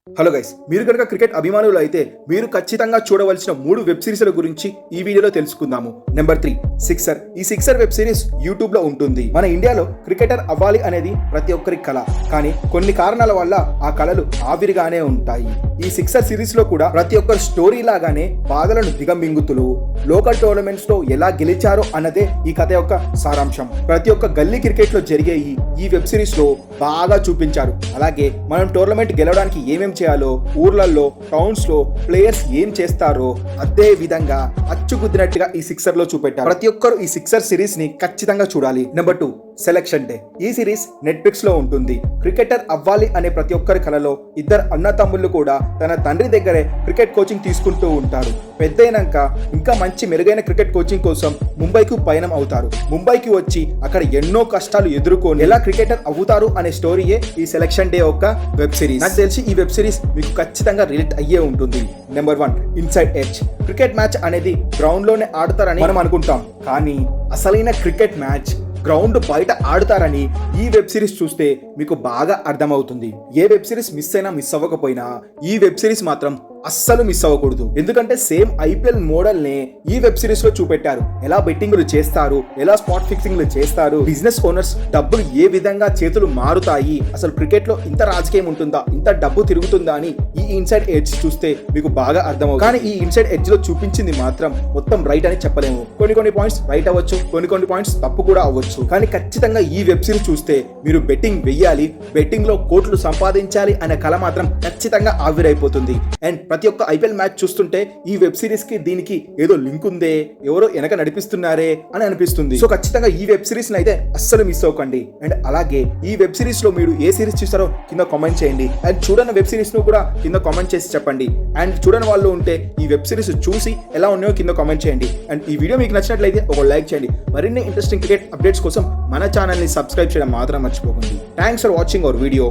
Hello guys, మీరు కనుక cricket అభిమానులు అయితే మీరు ఖచ్చితంగా చూడవలసిన 3 వెబ్ సిరీస్ల గురించి ఈ వీడియోలో తెలుసుకుందాము. Number 3 sixer. ఈ సిక్సర్ వెబ్ సిరీస్ యూట్యూబ్ లో ఉంటుంది. మన ఇండియాలో క్రికెటర్ అవ్వాలి అనేది ప్రతి ఒక్కరి కళ, కానీ కొన్ని కారణాల వల్ల ఆ కళలు ఆవిరిగానే ఉంటాయి. ఈ సిక్సర్ సిరీస్ లో కూడా ప్రతి ఒక్కరి స్టోరీ లాగానే బాధలను దిగమింగుతులు లోకల్ టోర్నమెంట్స్ లో ఎలా గెలిచారో అన్నదే ఈ కథ యొక్క సారాంశం. ప్రతి ఒక్క గల్లీ క్రికెట్ లో జరిగే ఈ వెబ్ సిరీస్ లో బాగా చూపించారు. అలాగే మనం టోర్నమెంట్ గెలవడానికి ఏమేం చేయాలో, ఊర్లలో టౌన్స్ లో ప్లేయర్స్ ఏం చేస్తారో అదే విధంగా అచ్చుకుద్దినట్టుగా ఈ సిక్సర్ లో చూపెట్టారు. ప్రతి ఒక్కరు ఈ సిక్సర్ సిరీస్ ని ఖచ్చితంగా చూడాలి. Number 2 selection day. ఈ సిరీస్ నెట్ఫ్లిక్స్ లో ఉంటుంది. క్రికెటర్ అవ్వాలి అనే ప్రతి ఒక్కరి కలలో ఇద్దరు అన్న తమ్ముళ్ళు కూడా తన తండ్రి దగ్గరే క్రికెట్ కోచింగ్ తీసుకుంటూ ఉంటారు. పెద్దయినాక ఇంకా మంచి మెరుగైన క్రికెట్ కోచింగ్ కోసం ముంబైకు పయనం అవుతారు. ముంబైకి వచ్చి అక్కడ ఎన్నో కష్టాలు ఎదుర్కొని ఎలా క్రికెటర్ అవుతారు అనే స్టోరీయే ఈ సెలక్షన్ డే యొక్క వెబ్ సిరీస్. నాకు తెలిసి ఈ వెబ్ సిరీస్ మీకు ఖచ్చితంగా రిలేట్ అయ్యే ఉంటుంది. Number 1 inside edge. Cricket match అనేది గ్రౌండ్ లోనే ఆడతారని మనం అనుకుంటాం, కానీ అసలైన క్రికెట్ మ్యాచ్ గ్రౌండ్ బయట ఆడుతారని ఈ వెబ్ సిరీస్ చూస్తే మీకు బాగా అర్థమవుతుంది. ఏ వెబ్ సిరీస్ మిస్ అయినా మిస్ అవ్వకపోయినా ఈ వెబ్ సిరీస్ మాత్రం అస్సలు మిస్ అవ్వకూడదు. ఎందుకంటే సేమ్ ఐపీఎల్ మోడల్ నే ఈ వెబ్ సిరీస్ లో చూపెట్టారు. ఎలా బెట్టింగ్లు చేస్తారు, ఎలా స్పాట్ ఫిక్సింగ్లు చేస్తారు, బిజినెస్ ఓనర్స్ డబ్బులు ఏ విధంగా చేతులు మారుతాయి, అసలు క్రికెట్ లో ఇంత రాజకీయం ఉంటుందా, ఇంత డబ్బు తిరుగుతుందా అని ఈ ఇన్సైడ్ ఎడ్జ్ చూస్తే మీకు బాగా అర్థమవుతుంది. కానీ ఈ ఇన్సైడ్ ఎడ్జ్ లో చూపించింది మాత్రం మొత్తం రైట్ అని చెప్పలేము. కొన్ని పాయింట్స్ రైట్ అవ్వచ్చు, కొన్ని పాయింట్స్ తప్పు కూడా అవ్వచ్చు. కానీ ఖచ్చితంగా ఈ వెబ్ సిరీస్ చూస్తే మీరు బెట్టింగ్ వెయ్యాలి, బెట్టింగ్ లో కోట్లు సంపాదించాలి అనే కళ మాత్రం ఖచ్చితంగా ఆవిరైపోతుంది. అండ్ ప్రతి ఒక్క ఐపీఎల్ మ్యాచ్ చూస్తుంటే ఈ వెబ్ సిరీస్ కి దీనికి ఏదో లింక్ ఉందే, ఎవరో వెనక నడిపిస్తున్నారే అని అనిపిస్తుంది. సో ఖచ్చితంగా ఈ వెబ్ సిరీస్ అయితే అస్సలు మిస్ అవ్వకండి. అండ్ అలాగే ఈ వెబ్ సిరీస్ లో మీరు ఏ సిరీస్ చూస్తారో కింద కామెంట్ చేయండి. అండ్ చూడని వెబ్ సిరీస్ ను కూడా కింద కామెంట్ చేసి చెప్పండి. అండ్ చూడని వాళ్ళు ఉంటే ఈ వెబ్ సిరీస్ చూసి ఎలా ఉన్నాయో కింద కామెంట్ చేయండి. అండ్ ఈ వీడియో మీకు నచ్చినట్లయితే ఒక లైక్ చేయండి. మరిన్ని ఇంట్రెస్టింగ్ క్రికెట్ అప్డేట్స్ కోసం మన ఛానల్ ని సబ్స్క్రైబ్ చేయడం మాత్రం మర్చిపోకండి. Thanks for watching our video.